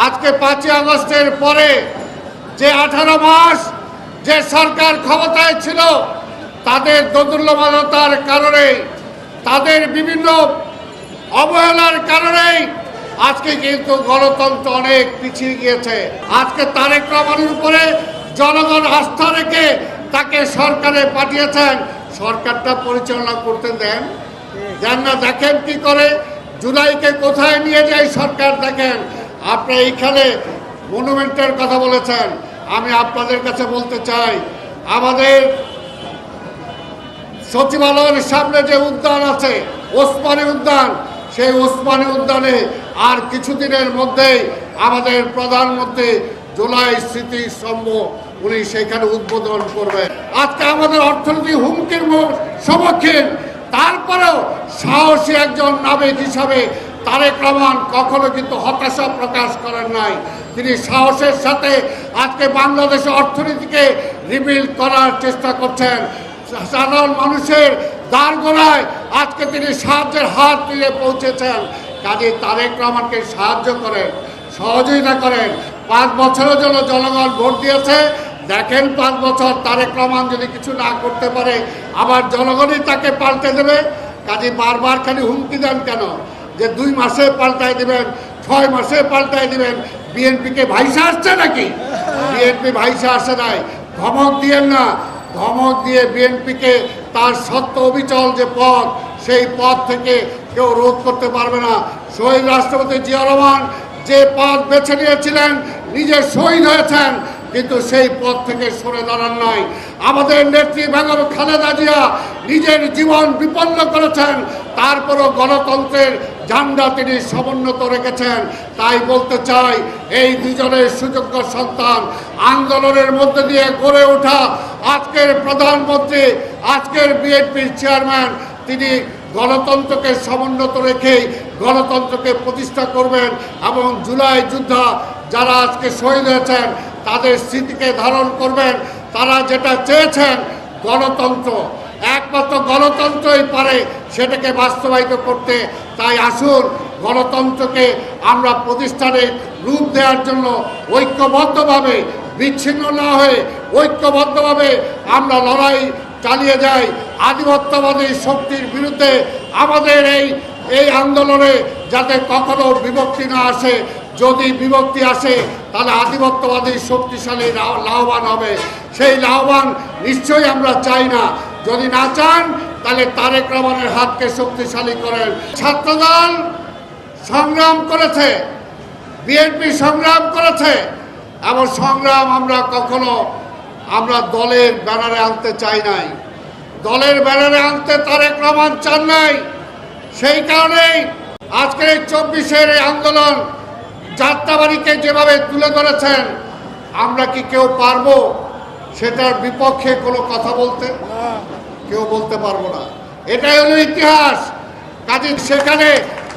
আজকে 5ই আগস্টের পরে যে 18 মাস যে সরকার ক্ষমতায় ছিল তাদের দোদুল্যমানতার কারণে, তাদের বিভিন্ন অবহেলার কারণে আজকে কিন্তু গণতন্ত্র অনেক পিছিয়ে গিয়েছে। আজকে তারেক রহমানের উপরে জনগণ আস্থা রেখে তাকে সরকারে পাঠিয়েছেন, সরকারটা পরিচালনা করতে দেন না। দেখেন কি করে জুলাইকে কোথায় নিয়ে যায় সরকার। দেখেন আপনি এইখানে মনুমেন্টের কথা বলেছেন, আমি আপনাদের কাছে বলতে চাই আমাদের সচিবালয়ের সামনে যে উদ্যান আছে ওসমানী উদ্যান, সেই ওসমানী উদ্যানে আর কিছুদিনের মধ্যেই আমাদের প্রধানমন্ত্রী জুলাই স্মৃতিস্তম্ভ উনি সেখানে উদ্বোধন করবেন। আজকে আমাদের অর্থনীতি হুমকির সম্মুখীন, তারপরেও সাহসী একজন নাবিক হিসাবে তারেক রহমান কখনো কিন্তু হতাশা প্রকাশ করেন নাই। তিনি সাহসের সাথে আজকে বাংলাদেশের অর্থনীতিকে রিবিল্ড করার চেষ্টা করছেন। সাধারণ মানুষের দ্বারগোড়ায় আজকে তিনি সাহায্যের হাত তুলে পৌঁছেছেন। কাজে তারেক রহমানকে সাহায্য করেন, সহযোগিতা করেন। 5 বছরের জন্য জনগণ ভোট দিয়েছে। দেখেন 5 বছর তারেক রহমান যদি কিছু না করতে পারে আবার জনগণই তাকে পাল্টে দেবে। কাজে বারবার খালি হুমকি দেন কেন যে 2 মাসে পাল্টাই দিবেন, 6 মাসে পাল্টাই দিবেন? বিএনপিকে ভাইসা আসছে নাকি? বিএনপি ভাইসা আসে নাই। ধমক দিয়েন না, ধমক দিয়ে বিএনপিকে তার সত্য অবিচল যে পথ, সেই পথ থেকে কেউ রোধ করতে পারবে না। শহীদ রাষ্ট্রপতি জিয়া রহমান যে পথ বেছে নিয়েছিলেন, নিজে শহীদ হয়েছেন, কিন্তু সেই পথ থেকে সরে দাঁড়ান নাই। আমাদের নেত্রী বেগম খালেদা জিয়া নিজের জীবন বিপন্ন করেছেন, তারপরও গণতন্ত্রের ঝান্ডা তিনি সমুন্নত রেখেছেন। তাই বলতে চাই এই দুজনের সুযোগ্য সন্তান আন্দোলনের মধ্যে দিয়ে গড়ে ওঠা আজকের প্রধানমন্ত্রী, আজকের বিএনপির চেয়ারম্যান, তিনি গণতন্ত্রকে সমুন্নত রেখেই গণতন্ত্রকে প্রতিষ্ঠা করবেন এবং জুলাই যোদ্ধা যারা আজকে শহীদ হয়েছেন তাদের স্মৃতিকে ধারণ করবেন। তারা যেটা চেয়েছেন গণতন্ত্র, একমাত্র গণতন্ত্রই পারে সেটাকে বাস্তবায়িত করতে। তাই আসুন গণতন্ত্রকে আমরা প্রতিষ্ঠানে রূপ দেওয়ার জন্য ঐক্যবদ্ধভাবে, বিচ্ছিন্ন না হয়ে ঐক্যবদ্ধভাবে আমরা লড়াই চালিয়ে যাই আধিপত্যবাদী শক্তির বিরুদ্ধে। আমাদের এই আন্দোলনে যাতে কখনো বিভক্তি না আসে। যদি বিভক্তি আসে তাহলে আধিপত্যবাদী শক্তিশালী লাভবান হবে। সেই লাভবান নিশ্চয়ই আমরা চাই না। যদি না চান তাহলে তারেক রহমানের হাতকে শক্তিশালী করেন। ছাত্রদল সংগ্রাম করেছে, বিএনপি সংগ্রাম করেছে, এবং সংগ্রাম আমরা কখনো দলের ব্যানারে আনতে চাই নাই। দলের ব্যানারে আনতে তারেক রহমান চান নাই। সেই কারণেই আজকের এই 24-এর এই আন্দোলন যাত্রাবাড়িকে যেভাবে তুলে ধরেছেন, আমরা কি কেউ পারবো সেটার বিপক্ষে কোনো কথা বলতে? কেউ বলতে পারবো না। এটাই হলো ইতিহাস। কাজে সেখানে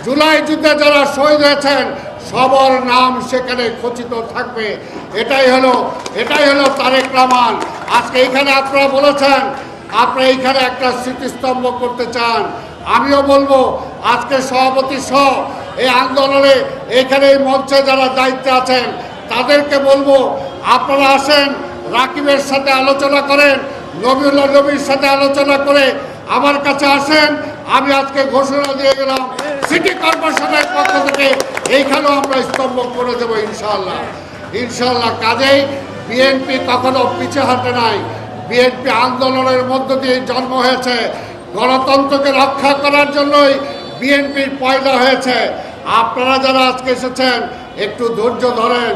জুলাই যুদ্ধে যারা শহীদ হয়েছেন সবার নাম সেখানে খচিত থাকবে। এটাই হলো তারেক রহমান। আজকে এইখানে আপনারা বলেছেন আপনারা এইখানে একটা স্মৃতিস্তম্ভ করতে চান। আমিও বলবো আজকে সভাপতি সহ এই আন্দোলনে এখানে এই মঞ্চে যারা দায়িত্বে আছেন তাদেরকে বলবো আপনারা আসেন, রাকিবের সাথে আলোচনা করেন, নবীউল্লাহ নবীর সাথে আলোচনা করে আমার কাছে আসেন। আমি আজকে ঘোষণা দিয়ে গেলাম সিটি কর্পোরেশনের পক্ষ থেকে এইখানেও আমরা স্তম্ভ করে দেবো ইনশাল্লাহ। কাজেই বিএনপি কখনো পিছে হাঁটে নাই। বিএনপি আন্দোলনের মধ্য দিয়ে জন্ম হয়েছে। গণতন্ত্রকে রক্ষা করার জন্যই বিএনপির পয়দা হয়েছে। আপনারা যারা আজকে এসেছেন একটু ধৈর্য ধরেন।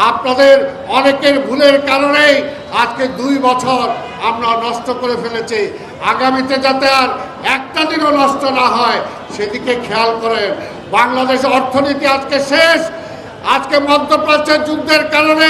আপনাদের অনেকের ভুলের কারণেই আজকে 2 বছর আমরা নষ্ট করে ফেলেছি। আগামীতে যাতে আর একটা দিনও নষ্ট না হয় সেদিকে খেয়াল করেন। বাংলাদেশ অর্থনীতি আজকে শেষ। আজকে মধ্যপ্রাচ্যের যুদ্ধের কারণে